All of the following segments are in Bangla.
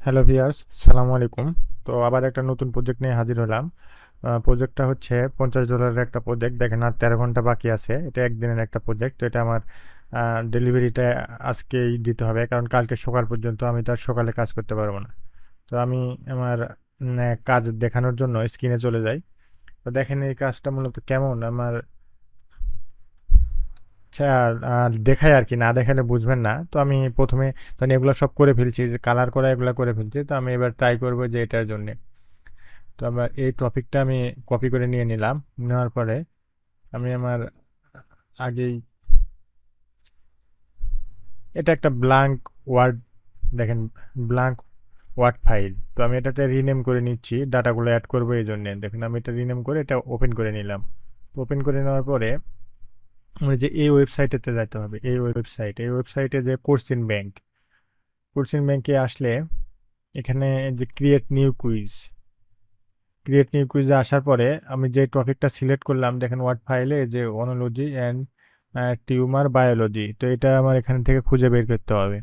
হ্যালো ভিয়ার্স, সালামু আলাইকুম। তো আবার একটা নতুন প্রজেক্ট নিয়ে হাজির হলাম। প্রজেক্টটা হচ্ছে $50 একটা প্রজেক্ট। দেখেন আর 13 ঘন্টা বাকি আছে। এটা একদিনের একটা প্রজেক্ট। তো এটা আমার ডেলিভারিটা আজকেই দিতে হবে, কারণ কালকে সকাল পর্যন্ত আমি তো আর সকালে কাজ করতে পারবো না। তো আমি আমার কাজ দেখানোর জন্য স্ক্রিনে চলে যাই। তো দেখেন এই কাজটা মূলত কেমন আমার। আচ্ছা, আর দেখাই আর কি, না দেখালে বুঝবেন না। তো আমি প্রথমে ধরেন এগুলো সব করে ফেলছি, যে কালার করা এগুলো করে ফেলছি। তো আমি এবার ট্রাই করবো যে এটার জন্য। তো আমার এই টপিকটা আমি কপি করে নিয়ে নিলাম। নেওয়ার পরে আমি আমার আগেই, এটা একটা ব্ল্যাঙ্ক ওয়ার্ড, দেখেন, ব্ল্যাঙ্ক ওয়ার্ড ফাইল। তো আমি এটাতে রিনেম করে নিচ্ছি, ডাটাগুলো অ্যাড করবো এই জন্যে। দেখেন আমি এটা রিনেম করে এটা ওপেন করে নিলাম। ওপেন করে নেওয়ার পরে আমার যে এই ওয়েবসাইটেতে যাইতে হবে, এই ওয়েবসাইটে যে কোর্সিন ব্যাংকে আসলে এখানে যে ক্রিয়েট নিউ কুইজে আসার পরে আমি যে টপিকটা সিলেক্ট করলাম, দেখেন ওয়ার্ড ফাইলে যে অনোলজি অ্যান্ড টিউমার বায়োলজি। তো এটা আমার এখান থেকে খুঁজে বের করতে হবে।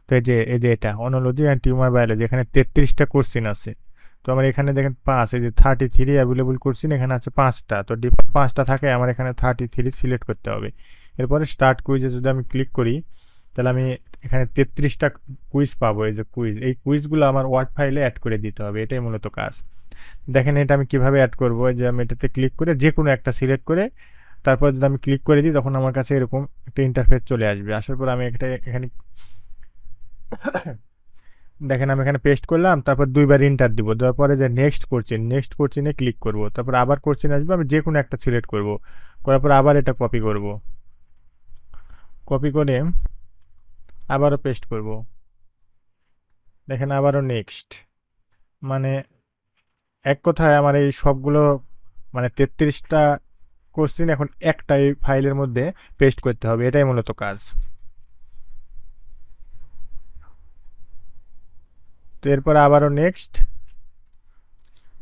তো এই যে এটা অনোলজি অ্যান্ড টিউমার বায়োলজি, এখানে 33টা কোশ্চিন আছে। তো আমার এখানে দেখেন পাঁচ, এই যে 33 অ্যাভেলেবল কোশ্চিন এখানে আছে পাঁচটা। তো ডিফল্ট পাঁচটা থাকে, আমার এখানে 33 সিলেক্ট করতে হবে। এরপরে স্টার্ট কুইজে যদি আমি ক্লিক করি, তাহলে আমি এখানে 33টা কুইজ পাবো। এই যে কুইজ, এই কুইজগুলো আমার ওয়ার্ড ফাইলে অ্যাড করে দিতে হবে, এটাই মূলত কাজ। দেখেন এটা আমি কিভাবে অ্যাড করব, যে আমি এটাতে ক্লিক করে যে কোনো একটা সিলেক্ট করে তারপর যদি আমি ক্লিক করে দিই, তখন আমার কাছে এরকম একটা ইন্টারফেস চলে আসবে। আসার পর আমি একটা এখানে দেখেন আমি এখানে পেস্ট করলাম, তারপর দুইবার ইন্টার দিব। দেওয়ার পরে যে নেক্সট কোশ্চিনে ক্লিক করব, তারপর আবার কোশ্চিন আসবে, আমি যে কোনো একটা সিলেক্ট করব। করার পর আবার এটা কপি করে আবারও পেস্ট করব। দেখেন আবারও নেক্সট, মানে এক কথায় আমার এই সবগুলো, মানে 33টা কোশ্চিন এখন একটাই ফাইলের মধ্যে পেস্ট করতে হবে, এটাই মূলত কাজ। তো এরপর আবারও নেক্সট,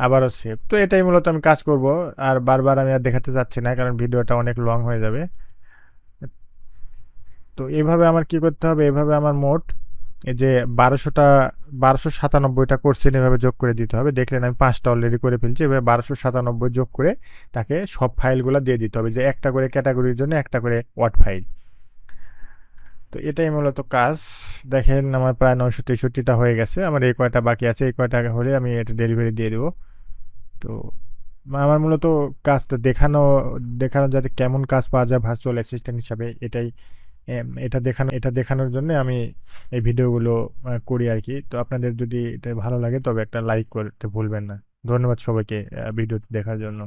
আবারও সেভ। তো এটাই মূলত আমি কাজ করব। আর বারবার আমি আর দেখাতে চাচ্ছি না, কারণ ভিডিওটা অনেক লং হয়ে যাবে। তো এইভাবে আমার কি করতে হবে, এইভাবে আমার মোট এই যে 1297টা কোশ্চেন এভাবে যোগ করে দিতে হবে। দেখলেন আমি পাঁচটা অলরেডি করে ফেলছি। এভাবে 1297 যোগ করে তাকে সব ফাইলগুলো দিয়ে দিতে হবে, যে একটা করে ক্যাটাগরির জন্য একটা করে ওয়ার্ড ফাইল। তো এটাই মূলত কাজ। দেখেন আমার প্রায় 963টা হয়ে গেছে, আমার এই কয়টা বাকি আছে, এই কয়টা হলে আমি এটা ডেলিভারি দিয়ে দেবো। তো আমার মূলত কাজটা দেখানো দেখানো যাতে কেমন কাজ পাওয়া যায় ভার্চুয়াল অ্যাসিস্ট্যান্ট হিসাবে, এটা দেখানোর জন্য আমি এই ভিডিওগুলো করি আর কি। তো আপনাদের যদি এটা ভালো লাগে তবে একটা লাইক করতে ভুলবেন না। ধন্যবাদ সবাইকে ভিডিওটি দেখার জন্য।